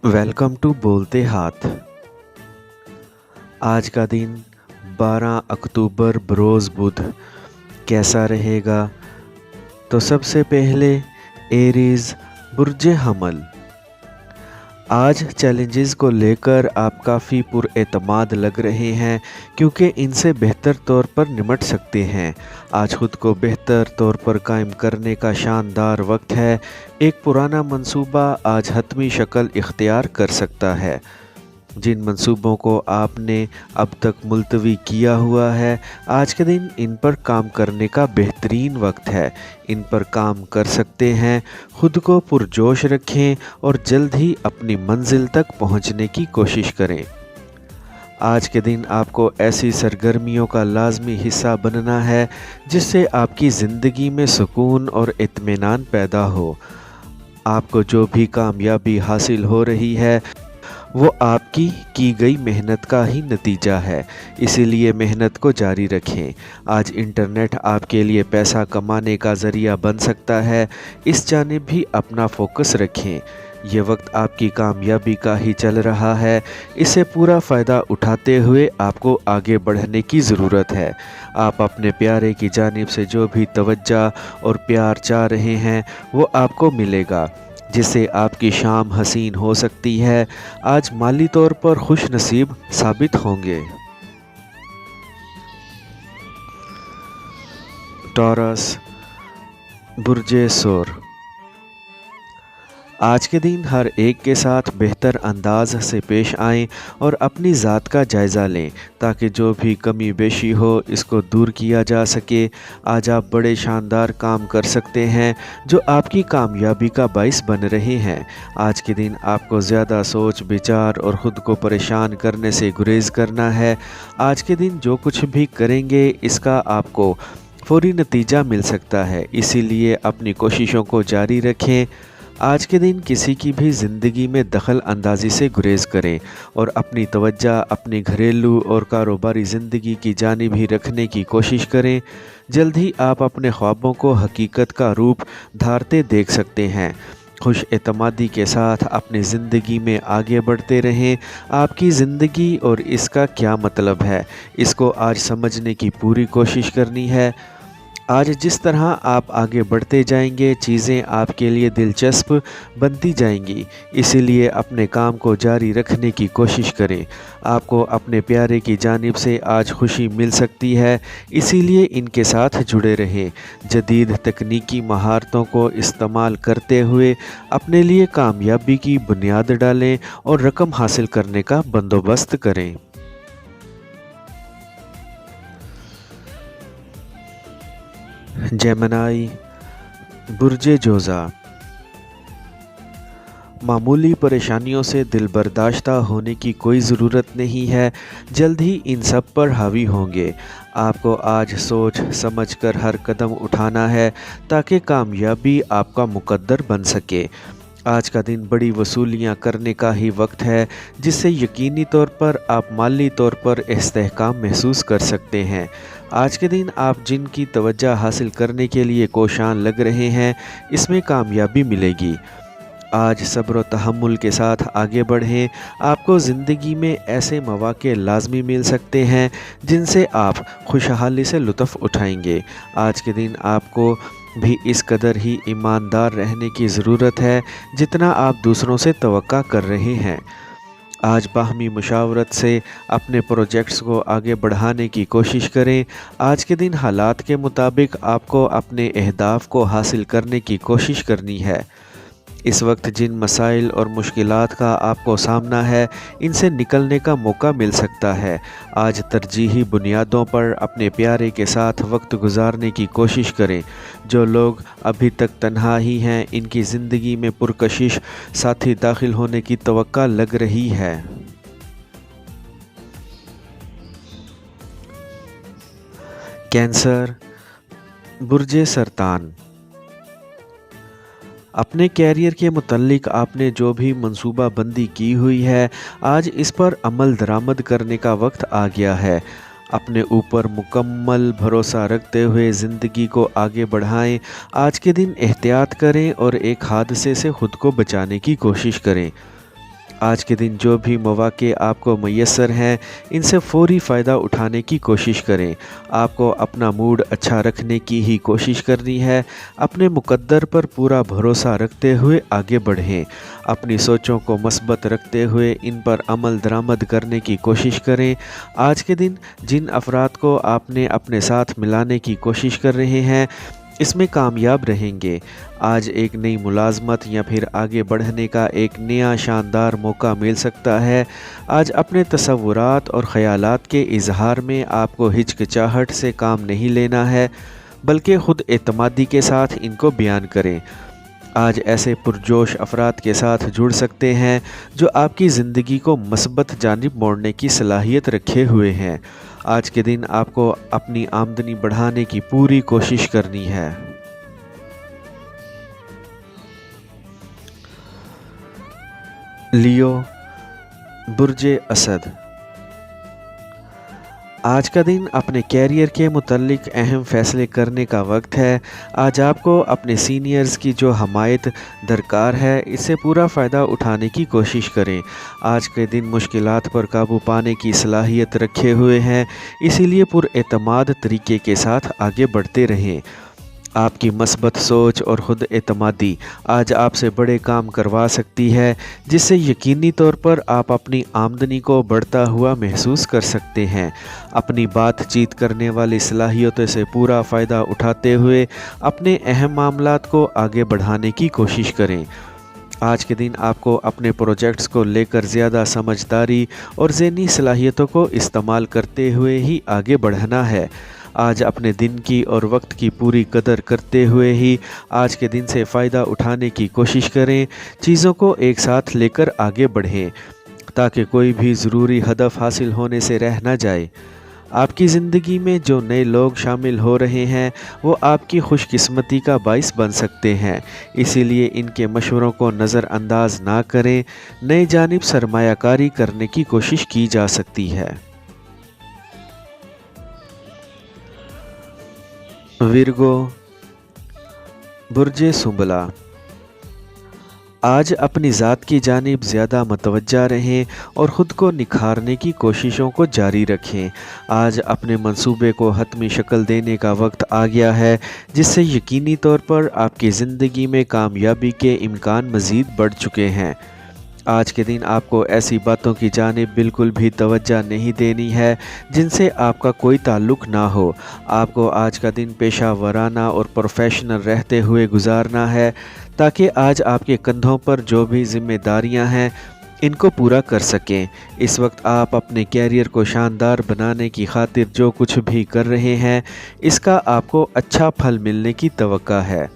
Welcome to बोलते हाथ। आज का दिन 12 अक्टूबर बरोज़ बुध कैसा रहेगा? तो सबसे पहले एरीज़ बुर्ज हमल। आज चैलेंजेस को लेकर आप काफ़ी पुरएतमाद लग रहे हैं क्योंकि इनसे बेहतर तौर पर निमट सकते हैं। आज ख़ुद को बेहतर तौर पर कायम करने का शानदार वक्त है। एक पुराना मंसूबा आज हतमी शक्ल इख्तियार कर सकता है। जिन मंसूबों को आपने अब तक मुलतवी किया हुआ है, आज के दिन इन पर काम करने का बेहतरीन वक्त है। इन पर काम कर सकते हैं। ख़ुद को पुरजोश रखें और जल्द ही अपनी मंजिल तक पहुंचने की कोशिश करें। आज के दिन आपको ऐसी सरगर्मियों का लाजमी हिस्सा बनना है जिससे आपकी ज़िंदगी में सुकून और इत्मीनान पैदा हो। आपको जो भी कामयाबी हासिल हो रही है वो आपकी की गई मेहनत का ही नतीजा है, इसीलिए मेहनत को जारी रखें। आज इंटरनेट आपके लिए पैसा कमाने का ज़रिया बन सकता है, इस जानिब भी अपना फोकस रखें। ये वक्त आपकी कामयाबी का ही चल रहा है, इसे पूरा फ़ायदा उठाते हुए आपको आगे बढ़ने की ज़रूरत है। आप अपने प्यारे की जानिब से जो भी तवज्जो और प्यार चाह रहे हैं वो आपको मिलेगा, जिससे आपकी शाम हसीन हो सकती है। आज माली तौर पर खुश नसीब साबित होंगे। टॉरस बुर्जे सोर। आज के दिन हर एक के साथ बेहतर अंदाज से पेश आएं और अपनी ज़ात का जायज़ा लें ताकि जो भी कमी बेशी हो इसको दूर किया जा सके। आज आप बड़े शानदार काम कर सकते हैं जो आपकी कामयाबी का बाइस बन रहे हैं। आज के दिन आपको ज़्यादा सोच विचार और ख़ुद को परेशान करने से गुरेज़ करना है। आज के दिन जो कुछ भी करेंगे इसका आपको फौरी नतीजा मिल सकता है, इसीलिए अपनी कोशिशों को जारी रखें। आज के दिन किसी की भी ज़िंदगी में दखल अंदाज़ी से गुरेज़ करें और अपनी तवज्जो अपनी घरेलू और कारोबारी ज़िंदगी की जानिब ही रखने की कोशिश करें। जल्द ही आप अपने ख्वाबों को हकीकत का रूप धारते देख सकते हैं। खुश एतमादी के साथ अपनी ज़िंदगी में आगे बढ़ते रहें। आपकी ज़िंदगी और इसका क्या मतलब है, इसको आज समझने की पूरी कोशिश करनी है। आज जिस तरह आप आगे बढ़ते जाएंगे चीज़ें आपके लिए दिलचस्प बनती जाएंगी, इसीलिए अपने काम को जारी रखने की कोशिश करें। आपको अपने प्यारे की जानिब से आज खुशी मिल सकती है, इसीलिए इनके साथ जुड़े रहें। जदीद तकनीकी महारतों को इस्तेमाल करते हुए अपने लिए कामयाबी की बुनियाद डालें और रकम हासिल करने का बंदोबस्त करें। जेमिनी बुर्जे जोज़ा। मामूली परेशानियों से दिल बर्दाश्ता होने की कोई ज़रूरत नहीं है, जल्द ही इन सब पर हावी होंगे। आपको आज सोच समझ कर हर कदम उठाना है ताकि कामयाबी आपका मुकद्दर बन सके। आज का दिन बड़ी वसूलियाँ करने का ही वक्त है, जिससे यकीनी तौर पर आप माली तौर पर इस्तेहकाम महसूस कर सकते हैं। आज के दिन आप जिनकी तवज्जो हासिल करने के लिए कोशान लग रहे हैं इसमें कामयाबी मिलेगी। आज सब्र व तहम्मुल के साथ आगे बढ़ें। आपको ज़िंदगी में ऐसे मौक़े लाज़मी मिल सकते हैं जिनसे आप खुशहाली से लुत्फ़ उठाएंगे। आज के दिन आपको भी इस कदर ही ईमानदार रहने की ज़रूरत है जितना आप दूसरों से तवक्का कर रहे हैं। आज बाहमी मुशावरत से अपने प्रोजेक्ट्स को आगे बढ़ाने की कोशिश करें। आज के दिन हालात के मुताबिक आपको अपने अहदाफ़ को हासिल करने की कोशिश करनी है। इस वक्त जिन मसाइल और मुश्किलात का आपको सामना है इनसे निकलने का मौका मिल सकता है। आज तरजीही बुनियादों पर अपने प्यारे के साथ वक्त गुजारने की कोशिश करें। जो लोग अभी तक तन्हा ही हैं इनकी ज़िंदगी में पुरकशिश साथी दाखिल होने की तवक्का लग रही है। कैंसर बुर्जे सरतान। अपने कैरियर के मुतल्लिक आपने जो भी मंसूबा बंदी की हुई है आज इस पर अमल दरामद करने का वक्त आ गया है। अपने ऊपर मुकम्मल भरोसा रखते हुए ज़िंदगी को आगे बढ़ाएं। आज के दिन एहतियात करें और एक हादसे से ख़ुद को बचाने की कोशिश करें। आज के दिन जो भी मौक़े आपको मैसर हैं, इनसे फ़ौरी फ़ायदा उठाने की कोशिश करें। आपको अपना मूड अच्छा रखने की ही कोशिश करनी है। अपने मुक़द्दर पर पूरा भरोसा रखते हुए आगे बढ़ें। अपनी सोचों को मस्बत रखते हुए इन पर अमल दरामद करने की कोशिश करें। आज के दिन जिन अफराद को आपने अपने साथ मिलाने की कोशिश कर रहे हैं, इसमें कामयाब रहेंगे। आज एक नई मुलाज़मत या फिर आगे बढ़ने का एक नया शानदार मौका मिल सकता है। आज अपने तसव्वुरात और ख़यालात के इज़हार में आपको हिचकिचाहट से काम नहीं लेना है, बल्कि ख़ुद एतमादी के साथ इनको बयान करें। आज ऐसे पुरजोश अफराद के साथ जुड़ सकते हैं जो आपकी ज़िंदगी को मस्बत जानिब मोड़ने की सलाहियत रखे हुए हैं। आज के दिन आपको अपनी आमदनी बढ़ाने की पूरी कोशिश करनी है। लियो, बुर्जे असद। आज का दिन अपने कैरियर के मुतल्लिक अहम फ़ैसले करने का वक्त है। आज आपको अपने सीनियर्स की जो हमायत दरकार है, इससे पूरा फ़ायदा उठाने की कोशिश करें। आज के दिन मुश्किलात पर काबू पाने की सलाहियत रखे हुए हैं, इसीलिए पुरएतमाद तरीके के साथ आगे बढ़ते रहें। आपकी मस्बत सोच और ख़ुद एतमादी आज आपसे बड़े काम करवा सकती है, जिससे यकीनी तौर पर आप अपनी आमदनी को बढ़ता हुआ महसूस कर सकते हैं। अपनी बातचीत करने वाली सलाहियतों से पूरा फ़ायदा उठाते हुए अपने अहम मामलात को आगे बढ़ाने की कोशिश करें। आज के दिन आपको अपने प्रोजेक्ट्स को लेकर ज़्यादा समझदारी और ज़हनी सलाहियतों को इस्तेमाल करते हुए ही आगे बढ़ना है। आज अपने दिन की और वक्त की पूरी कदर करते हुए ही आज के दिन से फ़ायदा उठाने की कोशिश करें। चीज़ों को एक साथ लेकर आगे बढ़ें ताकि कोई भी ज़रूरी हदफ हासिल होने से रह न जाए। आपकी ज़िंदगी में जो नए लोग शामिल हो रहे हैं, वो आपकी खुशकिस्मती का बाइस बन सकते हैं, इसीलिए इनके मशवरों को नज़रअंदाज ना करें। नई जानिब सरमायाकारी करने की कोशिश की जा सकती है। विर्गो, बुर्जे सुंबला। आज अपनी ज़ात की जानिब ज़्यादा मतवज्जा रहें और ख़ुद को निखारने की कोशिशों को जारी रखें। आज अपने मंसूबे को हतमी शक्ल देने का वक्त आ गया है, जिससे यकीनी तौर पर आपकी ज़िंदगी में कामयाबी के इम्कान मज़ीद बढ़ चुके हैं। आज के दिन आपको ऐसी बातों की जानिब बिल्कुल भी तवज्जो नहीं देनी है जिनसे आपका कोई ताल्लुक़ ना हो। आपको आज का दिन पेशा वराना और प्रोफेशनल रहते हुए गुजारना है, ताकि आज आपके कंधों पर जो भी ज़िम्मेदारियां हैं, इनको पूरा कर सकें। इस वक्त आप अपने कैरियर को शानदार बनाने की खातिर जो कुछ भी कर रहे हैं, इसका आपको अच्छा फल मिलने की तवक्का है।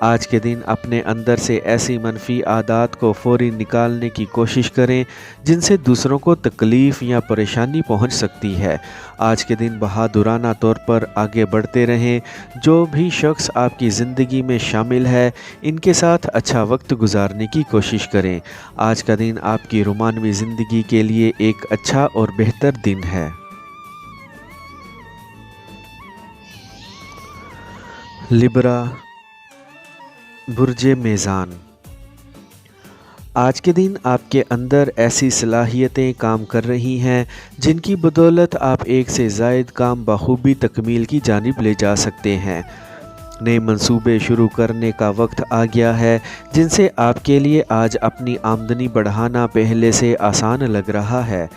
आज के दिन अपने अंदर से ऐसी मनफी आदत को फ़ौरी निकालने की कोशिश करें जिनसे दूसरों को तकलीफ़ या परेशानी पहुंच सकती है। आज के दिन बहादुराना तौर पर आगे बढ़ते रहें। जो भी शख्स आपकी ज़िंदगी में शामिल है, इनके साथ अच्छा वक्त गुजारने की कोशिश करें। आज का दिन आपकी रोमानवी ज़िंदगी के लिए एक अच्छा और बेहतर दिन है। लिब्रा, बुर्जे मेज़ान। आज के दिन आपके अंदर ऐसी सलाहियतें काम कर रही हैं जिनकी बदौलत आप एक से ज़ायद काम बखूबी तकमील की जानिब ले जा सकते हैं। नए मंसूबे शुरू करने का वक्त आ गया है, जिनसे आपके लिए आज अपनी आमदनी बढ़ाना पहले से आसान लग रहा है।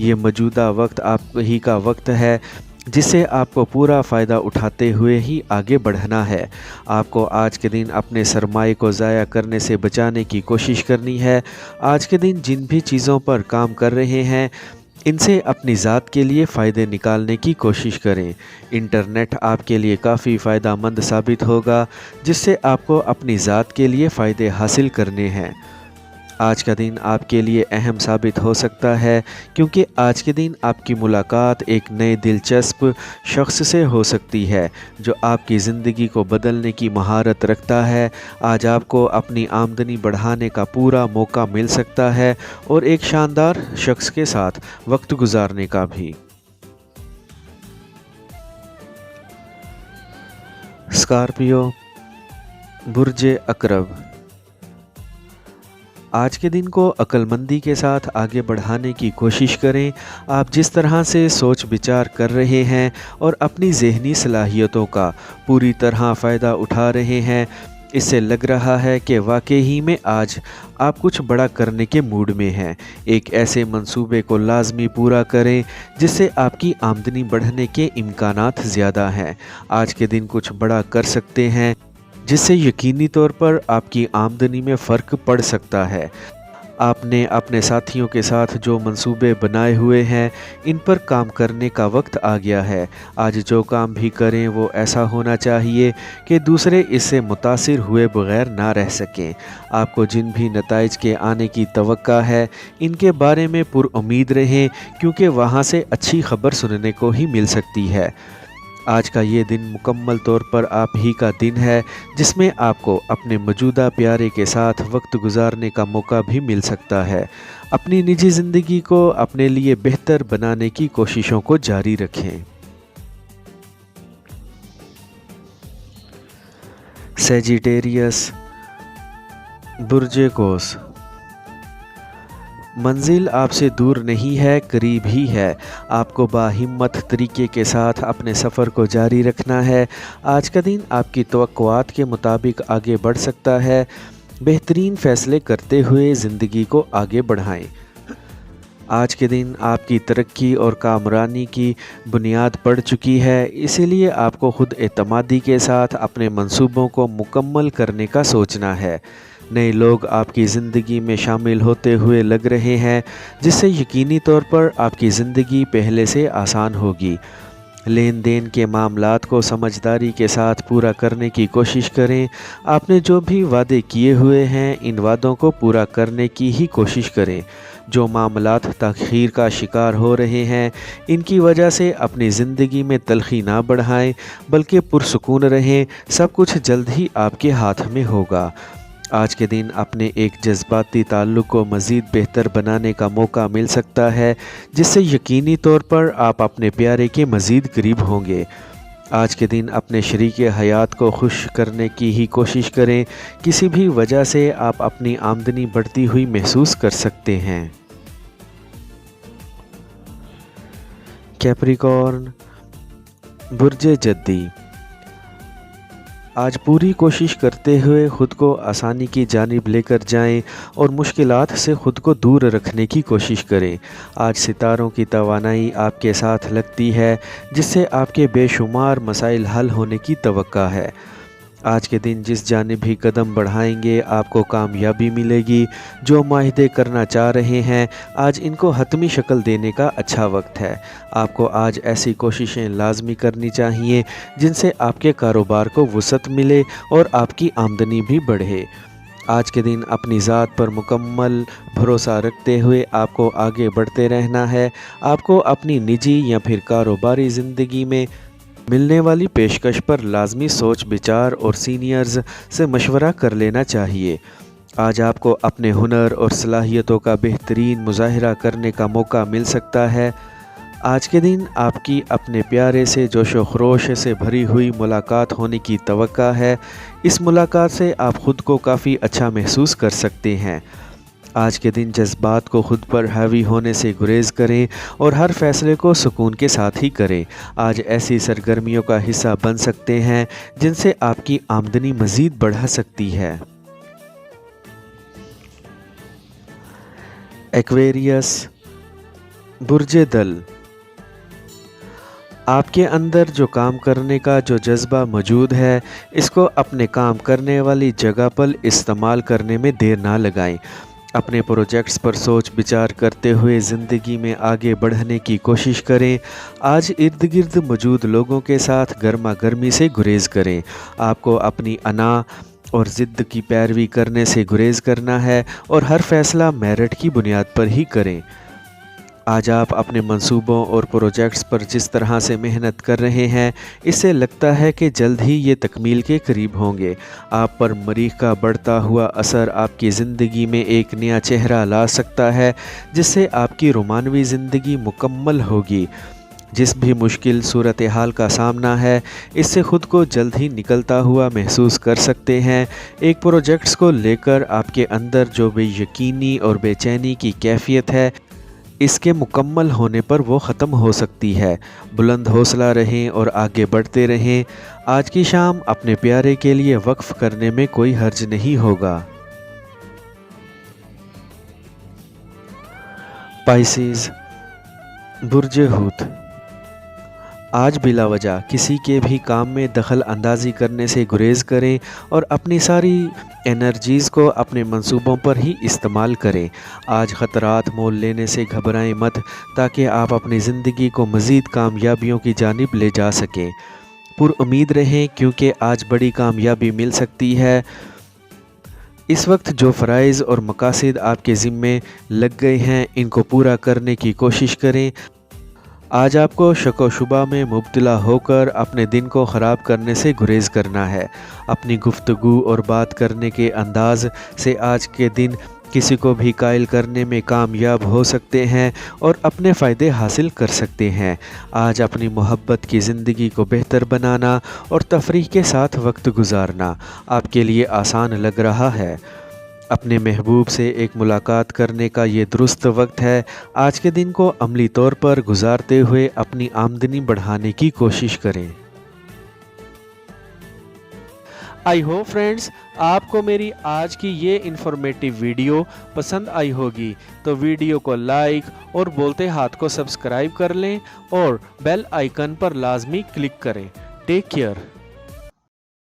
ये मौजूदा वक्त आप ही का वक्त है, जिससे आपको पूरा फ़ायदा उठाते हुए ही आगे बढ़ना है। आपको आज के दिन अपने सरमाए को ज़ाया करने से बचाने की कोशिश करनी है। आज के दिन जिन भी चीज़ों पर काम कर रहे हैं, इनसे अपनी ज़ात के लिए फ़ायदे निकालने की कोशिश करें। इंटरनेट आपके लिए काफ़ी फ़ायदा मंद साबित होगा, जिससे आपको अपनी ज़ात के लिए फ़ायदे हासिल करने हैं। आज का दिन आपके लिए अहम साबित हो सकता है, क्योंकि आज के दिन आपकी मुलाकात एक नए दिलचस्प शख्स से हो सकती है जो आपकी ज़िंदगी को बदलने की महारत रखता है। आज आपको अपनी आमदनी बढ़ाने का पूरा मौका मिल सकता है और एक शानदार शख्स के साथ वक्त गुजारने का भी। स्कॉर्पियो, बुर्जे अकरब। आज के दिन को अक्लमंदी के साथ आगे बढ़ाने की कोशिश करें। आप जिस तरह से सोच विचार कर रहे हैं और अपनी ज़हनी सलाहियतों का पूरी तरह फ़ायदा उठा रहे हैं, इससे लग रहा है कि वाकई में आज आप कुछ बड़ा करने के मूड में हैं। एक ऐसे मंसूबे को लाजमी पूरा करें जिससे आपकी आमदनी बढ़ने के इम्कानात ज़्यादा हैं। आज के दिन कुछ बड़ा कर सकते हैं जिससे यकीनी तौर पर आपकी आमदनी में फ़र्क पड़ सकता है। आपने अपने साथियों के साथ जो मंसूबे बनाए हुए हैं, इन पर काम करने का वक्त आ गया है। आज जो काम भी करें वो ऐसा होना चाहिए कि दूसरे इससे मुतासिर हुए बगैर ना रह सकें। आपको जिन भी नताइज के आने की तवक्का है, इनके बारे में पुरुम्मीद रहें, क्योंकि वहाँ से अच्छी खबर सुनने को ही मिल सकती है। आज का ये दिन मुकम्मल तौर पर आप ही का दिन है, जिसमें आपको अपने मौजूदा प्यारे के साथ वक्त गुजारने का मौका भी मिल सकता है। अपनी निजी ज़िंदगी को अपने लिए बेहतर बनाने की कोशिशों को जारी रखें। सैजिटेरियस, बुर्जे कोस। मंजिल आपसे दूर नहीं है, करीब ही है। आपको बाहिम्मत तरीके के साथ अपने सफ़र को जारी रखना है। आज का दिन आपकी तवक्कुआत के मुताबिक आगे बढ़ सकता है। बेहतरीन फ़ैसले करते हुए ज़िंदगी को आगे बढ़ाएं। आज के दिन आपकी तरक्की और कामरानी की बुनियाद पड़ चुकी है, इसीलिए आपको खुद एतमादी के साथ अपने मंसूबों को मुकम्मल करने का सोचना है। नए लोग आपकी ज़िंदगी में शामिल होते हुए लग रहे हैं, जिससे यकीनी तौर पर आपकी ज़िंदगी पहले से आसान होगी। लेन देन के मामलात को समझदारी के साथ पूरा करने की कोशिश करें। आपने जो भी वादे किए हुए हैं, इन वादों को पूरा करने की ही कोशिश करें। जो मामलात तख़ीर का शिकार हो रहे हैं, इनकी वजह से अपनी ज़िंदगी में तलख़ी ना बढ़ाएं, बल्कि पुरसुकून रहें। सब कुछ जल्द ही आपके हाथ में होगा। आज के दिन अपने एक जज्बाती ताल्लुक़ को मज़ीद बेहतर बनाने का मौका मिल सकता है, जिससे यकीनी तौर पर आप अपने प्यारे के मज़ीद करीब होंगे। आज के दिन अपने शरीके हयात को खुश करने की ही कोशिश करें। किसी भी वजह से आप अपनी आमदनी बढ़ती हुई महसूस कर सकते हैं। कैप्रिकॉर्न, बुर्जे जद्दी। आज पूरी कोशिश करते हुए ख़ुद को आसानी की जानिब लेकर जाएं और मुश्किलात से ख़ुद को दूर रखने की कोशिश करें। आज सितारों की तवानाई आपके साथ लगती है, जिससे आपके बेशुमार मसाइल हल होने की तवक्का है। आज के दिन जिस जानिब भी कदम बढ़ाएंगे, आपको कामयाबी मिलेगी। जो माहिदे करना चाह रहे हैं, आज इनको हतमी शक्ल देने का अच्छा वक्त है। आपको आज ऐसी कोशिशें लाजमी करनी चाहिए जिनसे आपके कारोबार को वुसअत मिले और आपकी आमदनी भी बढ़े। आज के दिन अपनी ज़ात पर मुकम्मल भरोसा रखते हुए आपको आगे बढ़ते रहना है। आपको अपनी निजी या फिर कारोबारी ज़िंदगी में मिलने वाली पेशकश पर लाजमी सोच विचार और सीनियर्स से मशवरा कर लेना चाहिए। आज आपको अपने हुनर और सलाहियतों का बेहतरीन मुज़ाहिरा करने का मौका मिल सकता है। आज के दिन आपकी अपने प्यारे से जोश व खरोश से भरी हुई मुलाकात होने की तवक्का है। इस मुलाकात से आप ख़ुद को काफ़ी अच्छा महसूस कर सकते हैं। आज के दिन जज्बात को खुद पर हावी होने से गुरेज करें और हर फैसले को सुकून के साथ ही करें। आज ऐसी सरगर्मियों का हिस्सा बन सकते हैं जिनसे आपकी आमदनी मज़ीद बढ़ा सकती है। एक्वेरियस, बुर्जे दल। आपके अंदर जो काम करने का जो जज्बा मौजूद है, इसको अपने काम करने वाली जगह पर इस्तेमाल करने में देर ना लगाएं। अपने प्रोजेक्ट्स पर सोच विचार करते हुए ज़िंदगी में आगे बढ़ने की कोशिश करें। आज इर्द गिर्द मौजूद लोगों के साथ गर्मा गर्मी से गुरेज करें। आपको अपनी अना और ज़िद्द की पैरवी करने से गुरेज करना है और हर फैसला मेरिट की बुनियाद पर ही करें। आज आप अपने मंसूबों और प्रोजेक्ट्स पर जिस तरह से मेहनत कर रहे हैं, इससे लगता है कि जल्द ही ये तकमील के करीब होंगे। आप पर मरीख का बढ़ता हुआ असर आपकी ज़िंदगी में एक नया चेहरा ला सकता है, जिससे आपकी रोमानवी ज़िंदगी मुकम्मल होगी। जिस भी मुश्किल सूरत हाल का सामना है, इससे ख़ुद को जल्द ही निकलता हुआ महसूस कर सकते हैं। एक प्रोजेक्ट्स को लेकर आपके अंदर जो बेयकीनी और बेचैनी की कैफियत है, इसके मुकम्मल होने पर वो ख़त्म हो सकती है। बुलंद हौसला रहें और आगे बढ़ते रहें। आज की शाम अपने प्यारे के लिए वक्फ़ करने में कोई हर्ज नहीं होगा। पाइसेस, बुर्ज हूत। आज बिला वजह किसी के भी काम में दखल अंदाज़ी करने से गुरेज करें और अपनी सारी एनर्जीज़ को अपने मंसूबों पर ही इस्तेमाल करें। आज ख़तरात मोल लेने से घबराएं मत, ताकि आप अपनी ज़िंदगी को मज़ीद कामयाबियों की जानिब ले जा सकें। पुरुम्मीद रहें, क्योंकि आज बड़ी कामयाबी मिल सकती है। इस वक्त जो फ़राइज़ और मकासद आपके ज़िम्मे लग गए हैं, इनको पूरा करने की कोशिश करें। आज आपको शक व शुबा में मुब्तला होकर अपने दिन को ख़राब करने से गुरेज करना है। अपनी गुफ्तगू और बात करने के अंदाज़ से आज के दिन किसी को भी कायल करने में कामयाब हो सकते हैं और अपने फ़ायदे हासिल कर सकते हैं। आज अपनी मोहब्बत की ज़िंदगी को बेहतर बनाना और तफरीह के साथ वक्त गुजारना आपके लिए आसान लग रहा है। अपने महबूब से एक मुलाकात करने का ये दुरुस्त वक्त है। आज के दिन को अमली तौर पर गुजारते हुए अपनी आमदनी बढ़ाने की कोशिश करें। आई होप फ्रेंड्स, आपको मेरी आज की ये इन्फॉर्मेटिव वीडियो पसंद आई होगी, तो वीडियो को लाइक और बोलते हाथ को सब्सक्राइब कर लें और बेल आइकन पर लाजमी क्लिक करें। Take care.